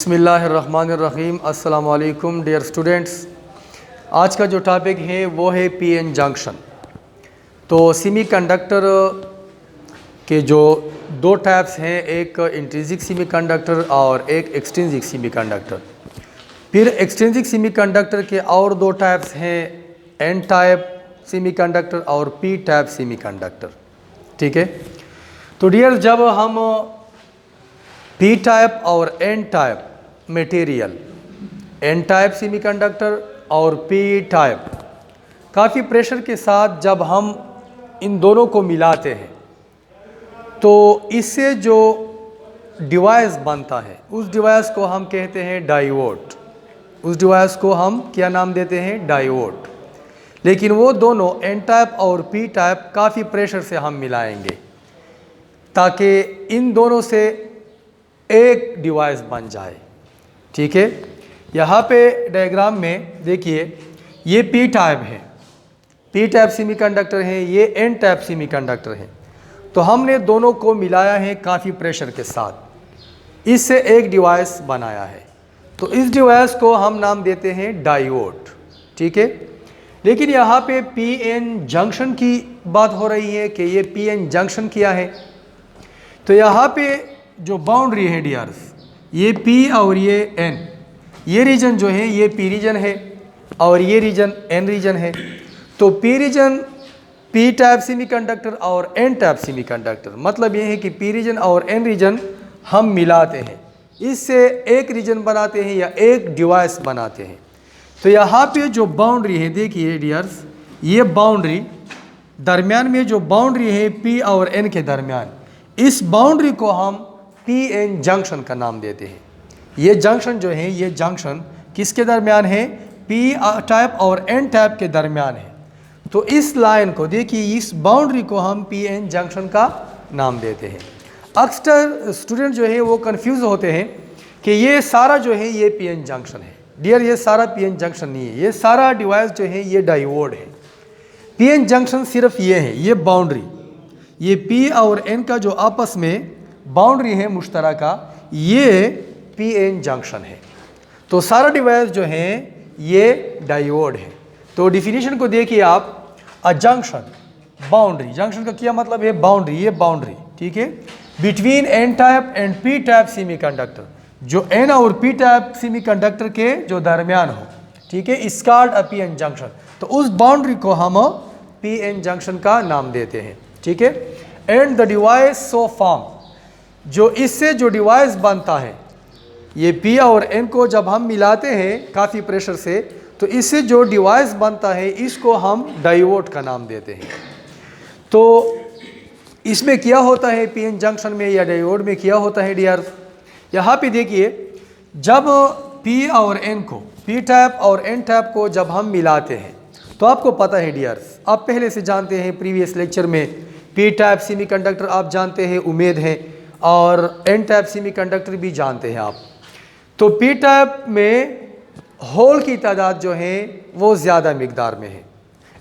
बिस्मिल्लाहिर्रहमानिर्रहीम। अस्सलामु अलैकुम डियर स्टूडेंट्स। आज का जो टॉपिक है वो है पीएन जंक्शन। तो सेमीकंडक्टर के जो दो टाइप्स हैं, एक इंट्रिंसिक सेमीकंडक्टर और एक एक्सट्रिंसिक सेमीकंडक्टर। फिर एक्सट्रिंसिक सेमीकंडक्टर के और दो टाइप्स हैं, एन टाइप सेमीकंडक्टर और पी टाइप सेमीकंडक्टर। ठीक है। तो डियर, जब हम पी टाइप और N type material, N type semiconductor और पी टाइप, काफ़ी प्रेशर के साथ जब हम इन दोनों को मिलाते हैं तो इससे जो डिवाइस बनता है उस डिवाइस को हम कहते हैं डायोड। उस डिवाइस को हम क्या नाम देते हैं? डायोड। लेकिन वो दोनों एन टाइप और पी टाइप काफ़ी प्रेशर से हम मिलाएंगे ताकि इन दोनों से एक डिवाइस बन जाए। ठीक है। यहाँ पे डायग्राम में देखिए, ये पी टाइप है, पी टाइप सेमीकंडक्टर है, ये एन टाइप सेमीकंडक्टर है। तो हमने दोनों को मिलाया है काफ़ी प्रेशर के साथ, इससे एक डिवाइस बनाया है। तो इस डिवाइस को हम नाम देते हैं डायोड। ठीक है। लेकिन यहाँ पे पी एन जंक्शन की बात हो रही है कि ये पी एन जंक्शन क्या है। तो यहाँ पे जो बाउंड्री है डियर्स, ये P और ये N, ये रीजन जो है ये P रीजन है और ये रीजन N रीजन है। तो P region P type semiconductor और N टाइप सेमीकंडक्टर, मतलब ये है कि P रीजन और N रीजन हम मिलाते हैं, इससे एक रीजन बनाते हैं या एक डिवाइस बनाते हैं। तो यहाँ पे जो बाउंड्री है देखिए डियर्स, ये बाउंड्री दरमियान में जो बाउंड्री है P और N के दरमियान, इस बाउंड्री को हम पी एन जंक्शन का नाम देते हैं। ये जंक्शन जो है, ये जंक्शन किसके दरमियान है? पी टाइप और एन टाइप के दरमियान है। तो इस लाइन को देखिए, इस बाउंड्री को हम पी एन जंक्शन का नाम देते हैं। अक्सर स्टूडेंट जो है वो कंफ्यूज होते हैं कि ये सारा जो है ये पी एन जंक्शन है। डियर, ये सारा पी एन जंक्शन नहीं है, ये सारा डिवाइस जो है ये डायोड है। पी एन जंक्शन सिर्फ ये है, ये बाउंड्री, ये पी और एन का जो आपस में बाउंड्री है मुश्तरका, ये पी एन जंक्शन है। तो सारा डिवाइस जो है ये डायोड है। तो डिफिनीशन को देखिए आप, अ जंक्शन, बाउंड्री, जंक्शन का क्या मतलब है? बाउंड्री, ये बाउंड्री। ठीक है। Between N type and P type semiconductor, जो एन और पी टाइप सेमीकंडक्टर के जो दरमियान हो, ठीक है, is called a P N junction. तो उस बाउंड्री को हम पी एन जंक्शन का नाम देते हैं। ठीक है। And the device so form, जो इससे जो डिवाइस बनता है, ये P और N को जब हम मिलाते हैं काफ़ी प्रेशर से, तो इससे जो डिवाइस बनता है इसको हम डायोड का नाम देते हैं। तो इसमें क्या होता है पी एन जंक्शन में या डायोड में क्या होता है डियर? यहाँ पे देखिए, जब P और N को, P टाइप और N टाइप को जब हम मिलाते हैं तो आपको पता है डियर्स, आप पहले से जानते हैं, प्रीवियस लेक्चर में P टाइप सेमीकंडक्टर आप जानते हैं, उम्मीद है, और एन टाइप सेमीकंडक्टर भी जानते हैं आप। तो पी टाइप में होल की तादाद जो है वो ज़्यादा मिकदार में है,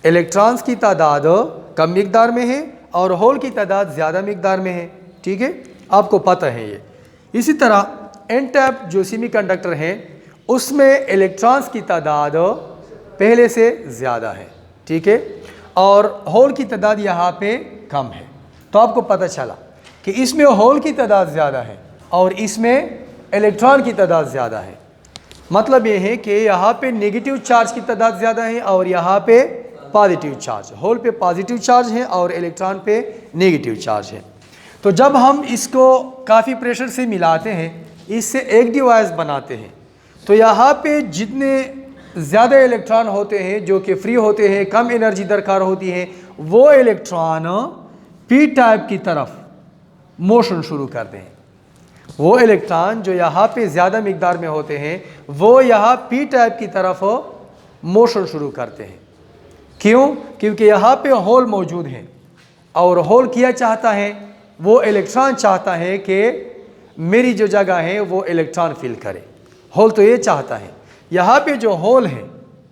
इलेक्ट्रॉन्स की तादाद कम मिकदार में है और होल की तादाद ज़्यादा मिकदार में है। ठीक है, आपको पता है ये। इसी तरह एन टाइप जो सेमीकंडक्टर है उसमें इलेक्ट्रॉन्स की तादाद पहले से ज़्यादा है। ठीक है, और होल की तादाद यहाँ पे कम है। तो आपको पता चला कि इसमें होल की तादाद ज़्यादा है और इसमें इलेक्ट्रॉन की तादाद ज़्यादा है। मतलब ये है कि यहाँ पे नेगेटिव चार्ज की तादाद ज़्यादा है और यहाँ पे पॉजिटिव चार्ज, होल पे पॉजिटिव चार्ज है और इलेक्ट्रॉन पे नेगेटिव चार्ज है। तो जब हम इसको काफ़ी प्रेशर से मिलाते हैं, इससे एक डिवाइस बनाते हैं, तो यहाँ पे जितने ज़्यादा इलेक्ट्रॉन होते हैं जो कि फ्री होते हैं, कम एनर्जी दरकार होती है, वो इलेक्ट्रॉन पी टाइप की तरफ मोशन शुरू करते हैं। वो इलेक्ट्रॉन जो यहाँ पे ज़्यादा मिकदार में होते हैं वो यहाँ पी टाइप की तरफ मोशन शुरू करते हैं। क्यों? क्योंकि यहाँ पे होल मौजूद है और होल क्या चाहता है? वो इलेक्ट्रॉन चाहता है कि मेरी जो जगह है वो इलेक्ट्रॉन फिल करे। होल तो ये चाहता है। यहाँ पे जो होल है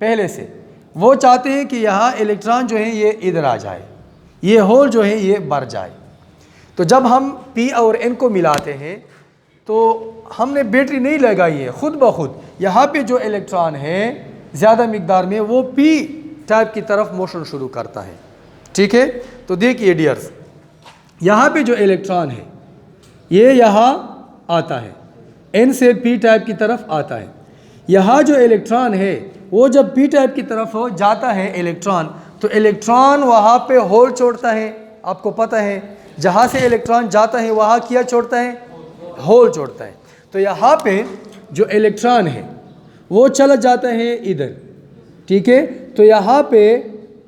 पहले से, वो चाहते हैं कि यहाँ इलेक्ट्रॉन जो है ये इधर आ जाए, ये होल जो है ये बढ़ जाए। तो जब हम P और N को मिलाते हैं तो हमने बैटरी नहीं लगाई है, खुद ब खुद यहाँ पे जो इलेक्ट्रॉन है ज़्यादा मिकदार में वो पी टाइप की तरफ मोशन शुरू करता है। ठीक है, तो देखिए डियर्स, यहाँ पे जो इलेक्ट्रॉन है ये यहाँ आता है, एन से पी टाइप की तरफ आता है। यहाँ जो इलेक्ट्रॉन है वो जब पी टाइप की तरफ जाता है इलेक्ट्रॉन, तो इलेक्ट्रॉन वहाँ पे होल छोड़ता है। आपको पता है जहाँ से इलेक्ट्रॉन जाता है वहाँ क्या छोड़ता है, होल छोड़ता है। तो यहाँ पे जो इलेक्ट्रॉन है वो चला जाता है इधर। ठीक है, तो यहाँ पे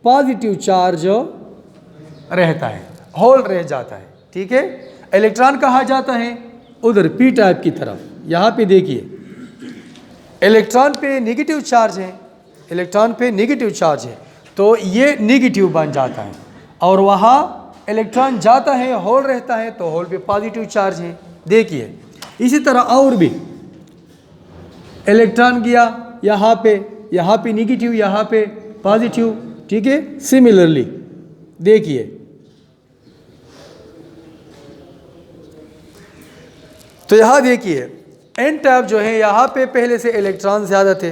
पॉजिटिव चार्ज रहता है, होल रह जाता है। ठीक है, इलेक्ट्रॉन कहाँ जाता है, उधर पी टाइप की तरफ। यहाँ पे देखिए इलेक्ट्रॉन पे नेगेटिव चार्ज है, इलेक्ट्रॉन पे नेगेटिव चार्ज है, तो ये नेगेटिव बन जाता है। और वहाँ इलेक्ट्रॉन जाता है, होल रहता है, तो होल पे पॉजिटिव चार्ज है। देखिए इसी तरह और भी इलेक्ट्रॉन गया यहाँ पे नेगेटिव, यहाँ पे पॉजिटिव। ठीक है, सिमिलरली देखिए तो यहाँ देखिए एन टाइप जो है यहाँ पे पहले से इलेक्ट्रॉन ज़्यादा थे,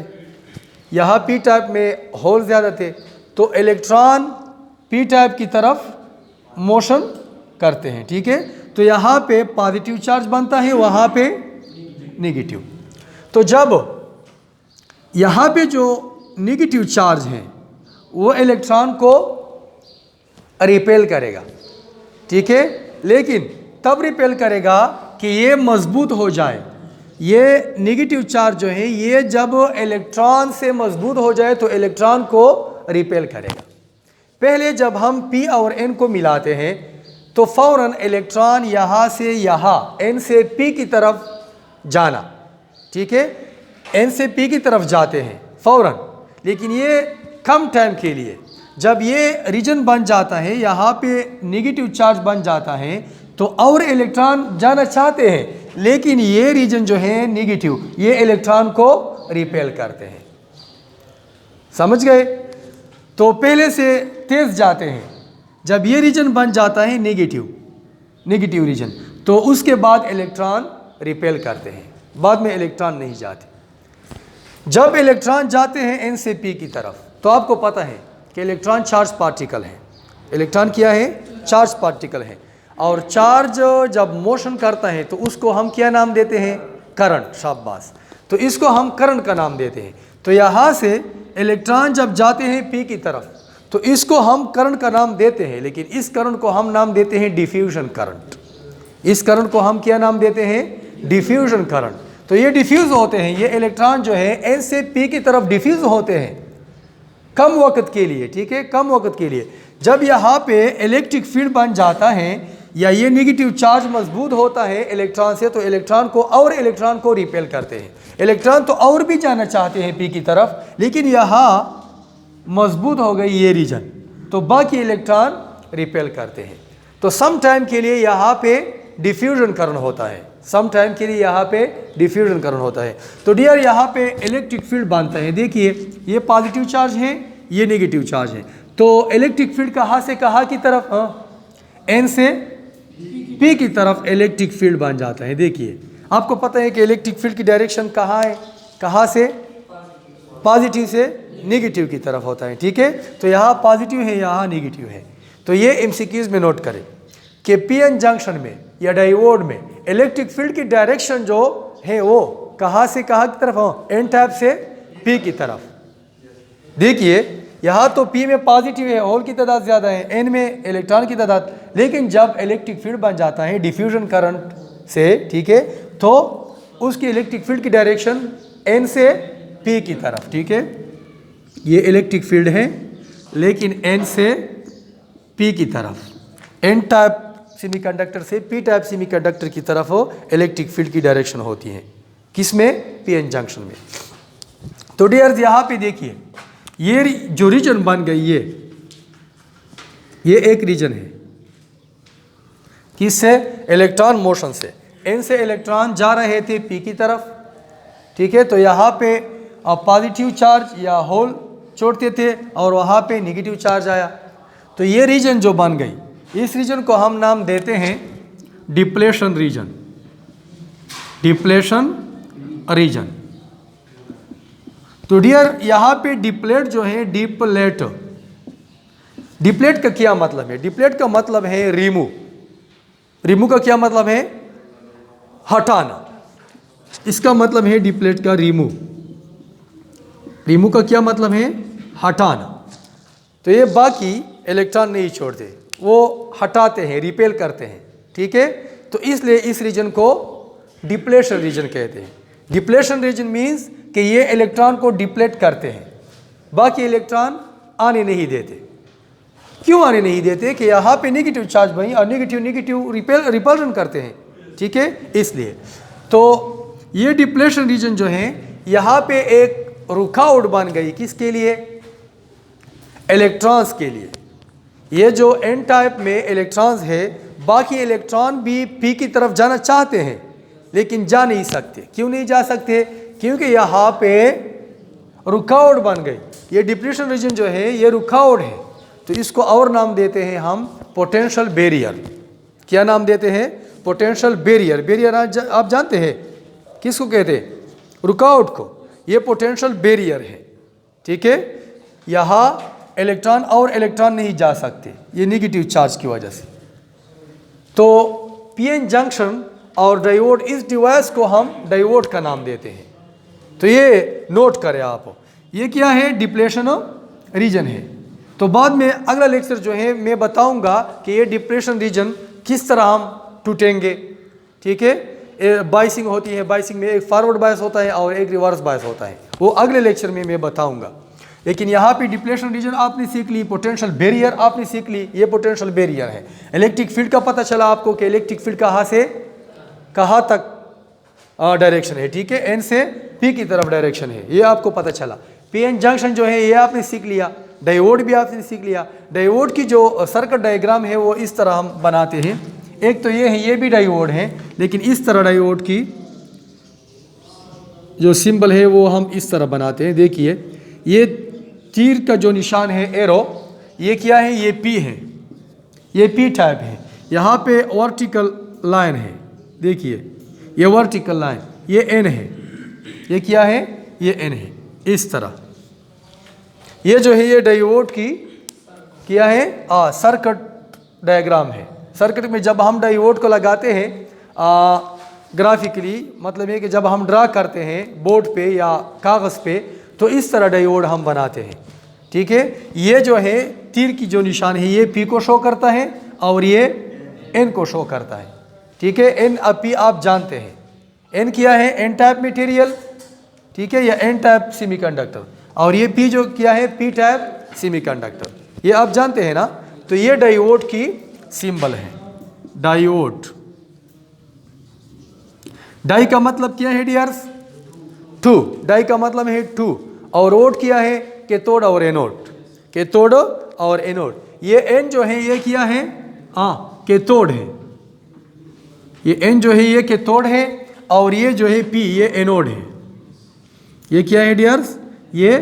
यहाँ पी टाइप में होल ज़्यादा थे, तो इलेक्ट्रॉन पी टाइप की तरफ मोशन करते हैं। ठीक है, तो यहाँ पे पॉजिटिव चार्ज बनता है, वहाँ पे नेगेटिव। तो जब यहाँ पे जो नेगेटिव चार्ज है वो इलेक्ट्रॉन को रिपेल करेगा। ठीक है, लेकिन तब रिपेल करेगा कि ये मजबूत हो जाए। ये नेगेटिव चार्ज जो है ये जब इलेक्ट्रॉन से मजबूत हो जाए तो इलेक्ट्रॉन को रिपेल करेगा। पहले जब हम P और N को मिलाते हैं तो फौरन इलेक्ट्रॉन यहाँ से यहाँ N से P की तरफ जाना। ठीक है, N से P की तरफ जाते हैं फौरन, लेकिन ये कम टाइम के लिए। जब ये रीजन बन जाता है, यहाँ पे नेगेटिव चार्ज बन जाता है, तो और इलेक्ट्रॉन जाना चाहते हैं, लेकिन ये रीजन जो है नेगेटिव, ये इलेक्ट्रॉन को रिपेल करते हैं। समझ गए? तो पहले से तेज जाते हैं, जब ये रीजन बन जाता है नेगेटिव रीजन, तो उसके बाद इलेक्ट्रॉन रिपेल करते हैं, बाद में इलेक्ट्रॉन नहीं जाते। जब इलेक्ट्रॉन जाते हैं N से P की तरफ, तो आपको पता है कि इलेक्ट्रॉन चार्ज पार्टिकल है। इलेक्ट्रॉन क्या है? चार्ज पार्टिकल है। और चार्ज जब मोशन करता है तो उसको हम क्या नाम देते हैं? करंट। शाबाश। तो इसको हम करंट का नाम देते हैं। तो यहाँ से इलेक्ट्रॉन जब जाते हैं P की तरफ, तो इसको हम करंट का नाम देते हैं, लेकिन इस करंट को हम नाम देते हैं डिफ्यूजन करंट। इस करंट को हम क्या नाम देते हैं? Diffusion current. तो ये डिफ्यूज होते हैं, ये इलेक्ट्रॉन जो है N से P की तरफ डिफ्यूज होते हैं कम वक्त के लिए। ठीक है, कम वक्त के लिए। जब यहाँ पे इलेक्ट्रिक फील्ड बन जाता है या ये नेगेटिव चार्ज मजबूत होता है इलेक्ट्रॉन से, तो इलेक्ट्रॉन को रिपेल करते हैं। इलेक्ट्रॉन तो और भी जाना चाहते हैं P की तरफ, लेकिन यहाँ मजबूत हो गई ये रीजन, तो बाकी इलेक्ट्रॉन रिपेल करते हैं। तो सम टाइम के लिए यहाँ पे डिफ्यूजन करंट होता है, सम टाइम के लिए यहाँ पे डिफ्यूजन करंट होता है। तो डियर यहाँ पे इलेक्ट्रिक फील्ड बनता है। देखिए ये पॉजिटिव चार्ज है, ये नेगेटिव चार्ज है। तो इलेक्ट्रिक फील्ड कहाँ से कहाँ की तरफ? N से P की तरफ इलेक्ट्रिक फील्ड बन जाता है। देखिए आपको पता है कि इलेक्ट्रिक फील्ड की डायरेक्शन कहाँ है? कहाँ से? पॉजिटिव से नेगेटिव की तरफ होता है। ठीक है, तो यहाँ पॉजिटिव है, यहाँ नेगेटिव है। तो ये MCQs में नोट करें कि PN जंक्शन में या डायोड में इलेक्ट्रिक फील्ड की डायरेक्शन जो है वो कहाँ से कहाँ की तरफ हो? N टाइप से P की तरफ। देखिए यहाँ तो P में पॉजिटिव है, होल की तादाद ज़्यादा है, N में इलेक्ट्रॉन की तादाद, लेकिन जब इलेक्ट्रिक फील्ड बन जाता है डिफ्यूजन करंट से, ठीक है, तो उसकी इलेक्ट्रिक फील्ड की डायरेक्शन N से P की तरफ। ठीक है, ये इलेक्ट्रिक फील्ड है, लेकिन N से P की तरफ, N टाइप सेमीकंडक्टर से P टाइप सेमीकंडक्टर की तरफ हो इलेक्ट्रिक फील्ड की डायरेक्शन होती है। किसमें? PN जंक्शन में। तो डियर्स यहाँ पे देखिए ये जो रीजन बन गई ये एक रीजन है। किससे? इलेक्ट्रॉन मोशन से। N से इलेक्ट्रॉन जा रहे थे P की तरफ। ठीक है, तो यहाँ पे पॉजिटिव चार्ज या होल छोड़ते थे और वहाँ पे नेगेटिव चार्ज आया। तो ये रीजन जो बन गई, इस रीजन को हम नाम देते हैं डिप्लेशन रीजन। Depletion region. तो डियर यहाँ पे डिप्लेट जो है, डिप्लेट, डिप्लेट का क्या मतलब है? डिप्लेट का मतलब है रिमूव। रिमूव का क्या मतलब है? हटाना। इसका मतलब है डिप्लेट का रिमूव। रिमूव का क्या मतलब है? हटाना। तो ये बाकी इलेक्ट्रॉन नहीं छोड़ते, वो हटाते हैं, रिपेल करते हैं, ठीक है। तो इसलिए इस रीजन को डिप्लेशन रीजन कहते हैं। डिप्लेशन रीजन मीन्स कि ये इलेक्ट्रॉन को डिप्लेट करते हैं, बाकी इलेक्ट्रॉन आने नहीं देते। क्यों आने नहीं देते? कि यहाँ पे नेगेटिव चार्ज भाई और नेगेटिव रिपल्शन करते हैं, ठीक है, इसलिए। तो ये डिप्लेशन रीजन जो है, यहाँ पे एक रुकावट बन गई, किसके लिए? इलेक्ट्रॉन्स के लिए। ये जो एन टाइप में इलेक्ट्रॉन्स है, बाकी इलेक्ट्रॉन भी पी की तरफ जाना चाहते हैं लेकिन जा नहीं सकते। क्यों नहीं जा सकते? क्योंकि यहाँ पे रुकावट बन गई। ये डिप्लेशन रीजन जो है ये रुकावट है, तो इसको और नाम देते हैं हम पोटेंशियल बैरियर। क्या नाम देते हैं? Potential barrier. बैरियर आप जानते हैं किसको कहते हैं? रुकावट को। ये पोटेंशियल बैरियर है, ठीक है। यहाँ इलेक्ट्रॉन और इलेक्ट्रॉन नहीं जा सकते, ये नेगेटिव चार्ज की वजह से। तो पीएन जंक्शन और डायोड, इस डिवाइस को हम डायोड का नाम देते हैं। तो ये नोट करें आप, ये क्या है? डिप्लेशन रीजन है। तो बाद में अगला लेक्चर जो है मैं बताऊंगा कि ये डिप्लेशन रीजन किस तरह हम टूटेंगे, ठीक है। बाइसिंग होती है, बाइसिंग में एक फॉरवर्ड बायस होता है और एक रिवर्स बायस होता है, वो अगले लेक्चर में मैं बताऊंगा। लेकिन यहाँ पे डिप्लेशन रीजन आपने सीख ली, पोटेंशियल बैरियर आपने सीख ली, ये पोटेंशियल बैरियर है। इलेक्ट्रिक फील्ड का पता चला आपको कि इलेक्ट्रिक फील्ड कहाँ से कहाँ तक डायरेक्शन है, ठीक है, एन से पी की तरफ डायरेक्शन है, ये आपको पता चला। पीएन जंक्शन जो है ये आपने सीख लिया। डायोड भी आपने सीख लिया। डायोड की जो सर्किट डायग्राम है वो इस तरह हम बनाते हैं। एक तो ये है, ये भी डायोड है, लेकिन इस तरह डायोड की जो सिंबल है वो हम इस तरह बनाते हैं। देखिए ये तीर का जो निशान है, एरो, ये क्या है? ये पी है, ये पी टाइप है। यहाँ पे वर्टिकल लाइन है, देखिए ये वर्टिकल लाइन, ये एन है। ये क्या है? ये एन है, इस तरह। ये जो है ये डायोड की क्या है? सर्किट डायग्राम है। सर्किट में जब हम डायोड को लगाते हैं ग्राफिकली, मतलब है कि जब हम ड्रा करते हैं बोर्ड पे या कागज़ पे, तो इस तरह डायोड हम बनाते हैं, ठीक है। ये जो है तीर की जो निशान है, ये पी को शो करता है और ये एन को शो करता है, ठीक है। एन और पी आप जानते हैं। एन क्या है? एन टाइप मटेरियल, ठीक है, या एन टाइप सेमीकंडक्टर। और ये पी जो क्या है? पी टाइप सेमीकंडक्टर, ये आप जानते हैं ना। तो ये डायोड की सिंबल है, डायोड। डाई का मतलब क्या है डियर्स? टू। डाई का मतलब है टू। और ओड क्या है? कैथोड और एनोड। कैथोड और एनोड। ये एन जो है ये क्या है? कैथोड है। ये एन जो है ये कैथोड है और ये जो है पी ये एनोड है। ये क्या है डियर्स? ये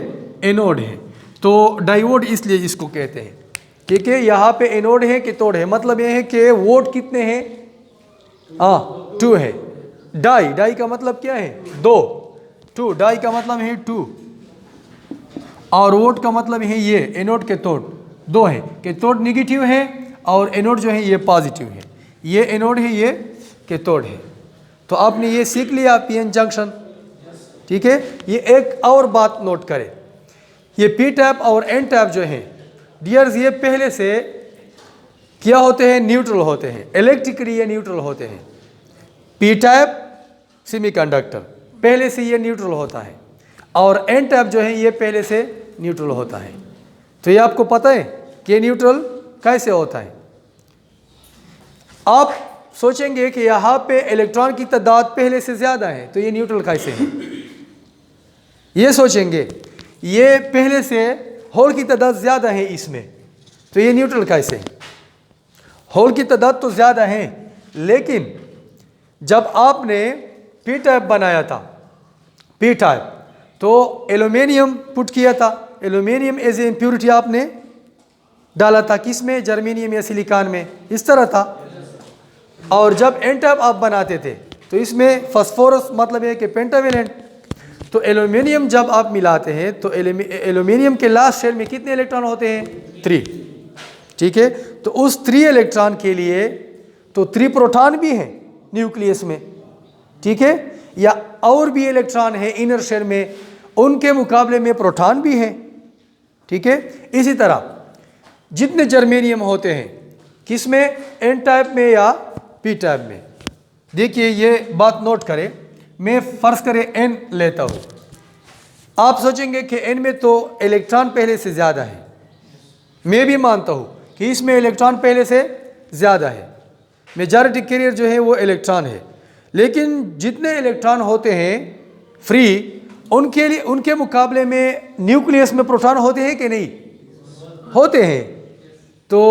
एनोड है। तो डायोड इसलिए इसको कहते हैं, ठीक है। यहाँ पे एनोड है, कैथोड है, मतलब ये है कि वोट कितने हैं? 2 है। डाई, डाई का मतलब क्या है? 2। 2, डाई का मतलब है 2 और वोट का मतलब है ये एनोड कैथोड 2 है। कैथोड निगेटिव है और एनोड जो है ये पॉजिटिव है। ये एनोड है, ये कैथोड है। तो आपने ये सीख लिया पीएन जंक्शन, ठीक है। ये एक और बात नोट करें, ये पी टाइप और एन टाइप जो है डियर्स, ये पहले से क्या होते हैं? न्यूट्रल होते हैं, इलेक्ट्रिकली ये न्यूट्रल होते हैं। पी टाइप सेमीकंडक्टर पहले से ये न्यूट्रल होता है और एन टाइप जो है ये पहले से न्यूट्रल होता है। तो ये आपको पता है कि न्यूट्रल कैसे होता है। आप सोचेंगे कि यहाँ पे इलेक्ट्रॉन की तादाद पहले से ज़्यादा है, तो ये न्यूट्रल कैसे है? ये सोचेंगे ये पहले से होल की तादाद ज़्यादा है इसमें, तो ये न्यूट्रल कैसे है? होल की तादाद तो ज़्यादा है, लेकिन जब आपने पी टाइप बनाया था, पी टाइप, तो एल्यूमिनियम पुट किया था। एल्यूमिनियम एज ए इम्प्योरिटी आपने डाला था, किस में? जर्मेनियम या सिलिकॉन में, इस तरह था। और जब एन टाइप आप बनाते थे तो इसमें फास्फोरस मतलब है कि पेंटावेलेंट। तो एल्यूमिनियम जब आप मिलाते हैं तो एल्यूमिनियम के लास्ट शेल में कितने इलेक्ट्रॉन होते हैं? 3। ठीक है, तो उस 3 इलेक्ट्रॉन के लिए तो 3 प्रोटॉन भी हैं न्यूक्लियस में, ठीक है, या और भी इलेक्ट्रॉन है इनर शेल में, उनके मुकाबले में प्रोटॉन भी हैं, ठीक है। इसी तरह जितने जर्मेनियम होते हैं किस में, एन टाइप में या पी टाइप में। देखिए ये बात नोट करें, मैं फर्ज करें एन लेता हूँ, आप सोचेंगे कि एन में तो इलेक्ट्रॉन पहले से ज़्यादा है, मैं भी मानता हूँ कि इसमें इलेक्ट्रॉन पहले से ज़्यादा है, मेजॉरिटी कैरियर जो है वो इलेक्ट्रॉन है, लेकिन जितने इलेक्ट्रॉन होते हैं फ्री उनके लिए, उनके मुकाबले में न्यूक्लियस में प्रोटॉन होते हैं कि नहीं होते हैं। तो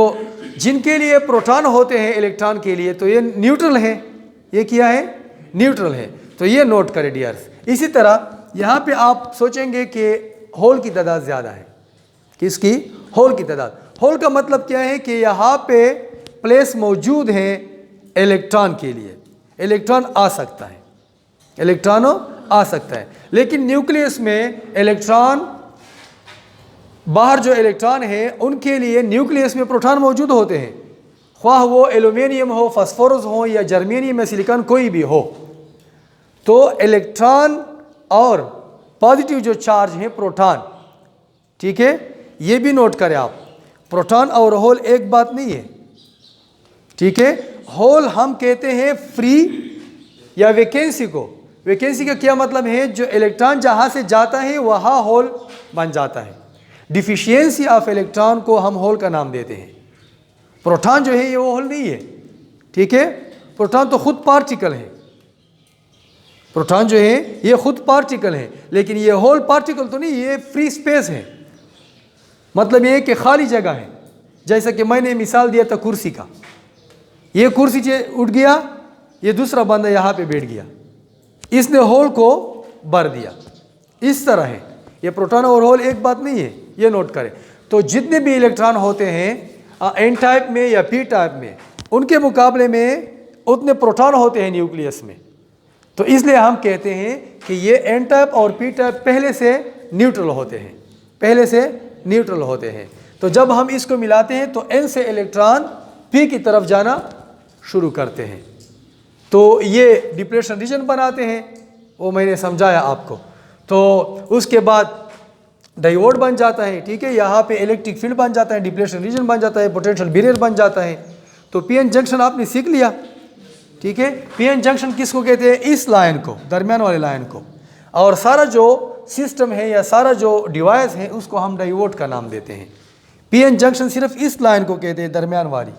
जिनके लिए प्रोटॉन होते हैं इलेक्ट्रॉन के लिए तो ये न्यूट्रल है, ये क्या है? न्यूट्रल है। तो ये नोट करें डियर्स। इसी तरह यहाँ पे आप सोचेंगे कि होल की तादाद ज़्यादा है, किसकी? होल की तादाद। होल का मतलब क्या है कि यहाँ पे प्लेस मौजूद है इलेक्ट्रॉन के लिए, इलेक्ट्रॉन आ सकता है, इलेक्ट्रॉन आ सकता है, लेकिन न्यूक्लियस में इलेक्ट्रॉन, बाहर जो इलेक्ट्रॉन है उनके लिए न्यूक्लियस में प्रोटॉन मौजूद होते हैं, ख्वाह वो एल्यूमिनियम हो, फास्फोरस हो या जर्मेनियम या सिलिकॉन कोई भी हो। तो इलेक्ट्रॉन और पॉजिटिव जो चार्ज है प्रोटॉन, ठीक है, ये भी नोट करें आप, प्रोटॉन और होल एक बात नहीं है, ठीक है। होल हम कहते हैं फ्री या वैकेंसी को। वैकेंसी का क्या मतलब है? जो इलेक्ट्रॉन जहाँ से जाता है वहाँ होल बन जाता है। डिफिशियंसी ऑफ इलेक्ट्रॉन को हम होल का नाम देते हैं। प्रोटॉन जो है ये वो होल नहीं है, ठीक है। प्रोटॉन तो खुद पार्टिकल है, प्रोटॉन जो है ये खुद पार्टिकल है, लेकिन ये होल पार्टिकल तो नहीं, ये फ्री स्पेस है। मतलब ये कि खाली जगह है, जैसा कि मैंने मिसाल दिया था कुर्सी का, ये कुर्सी उठ गया, ये दूसरा बंदा यहाँ पे बैठ गया, इसने होल को भर दिया, इस तरह है। ये प्रोटॉन और होल एक बात नहीं है, ये नोट करें। तो जितने भी इलेक्ट्रॉन होते हैं एन टाइप में या पी टाइप में, उनके मुकाबले में उतने प्रोटॉन होते हैं न्यूक्लियस में। तो इसलिए हम कहते हैं कि ये एन टाइप और पी टाइप पहले से न्यूट्रल होते हैं, पहले से न्यूट्रल होते हैं। तो जब हम इसको मिलाते हैं तो एन से इलेक्ट्रॉन पी की तरफ जाना शुरू करते हैं, तो ये डिप्लेशन रीजन बनाते हैं, वो मैंने समझाया आपको। तो उसके बाद डायोड बन जाता है, ठीक है, यहाँ पे इलेक्ट्रिक फील्ड बन जाता है, डिप्लेशन रीजन बन जाता है, पोटेंशियल बैरियर बन जाता है। तो पीएन जंक्शन आपने सीख लिया, ठीक है। पीएन जंक्शन किसको कहते हैं? इस लाइन को, दरमियान वाले लाइन को। और सारा जो सिस्टम है या सारा जो डिवाइस है उसको हम डायोड का नाम देते हैं। पीएन जंक्शन सिर्फ इस लाइन को कहते हैं, दरमियान वाली,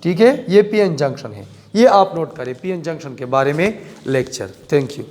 ठीक है, ये पीएन जंक्शन है। ये आप नोट करें, पीएन जंक्शन के बारे में लेक्चर। Thank you.